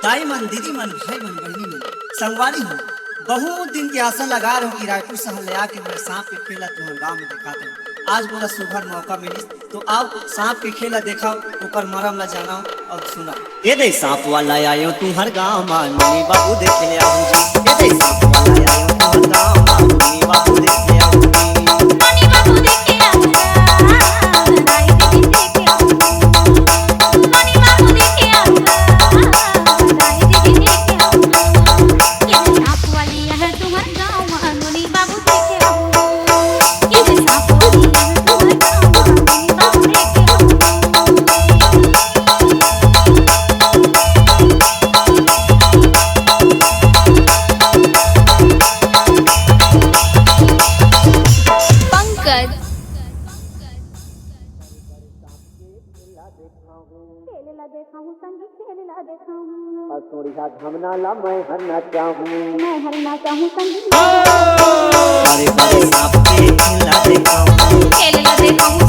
दाई मन, दीदी मन, भाई मन, बहनी मन, संगवारी हो, बहुत दिन की आशा लगा रहा हूँ कि रायपुर शहर ले आके मैं सांप के खेला तुम्हारे गाँव में दिखाता हूँ। आज बोला सुबह मौका मिली तो आओ सांप के खेला देखा, ऊपर मरम ला जाना और सुना। ये दे सांप वाला आयो तुम्हार गाँव मानी बाबू देख ले आऊँ जी। ये दे सांप वाला आयो तुम्हार गाँव मानी बाबू देख ले आऊँ जी। मानी बाबू देख के आऊंगा, दाई दीदी देख के आऊंगा। मानी बाबू देख के आऊंगा, दाई दीदी देख के आऊंगा। ये सांप वाली है तुम्हारे गाँव मानी बाबू देख के आऊंगा। ये सांप वाली है तुम्हारे गाँव मानी बाबू देख के आऊंगा। पंकज खेलेला देखा हूँ, संगीत खेलेला देखा हूँ। सोड़िया धमना ला मैं हरना चाहूँ, मैं हरना चाहूँ, संगीत बड़े बड़े सांप के खेला देखा हूँ। खेलेला देखा हूँ।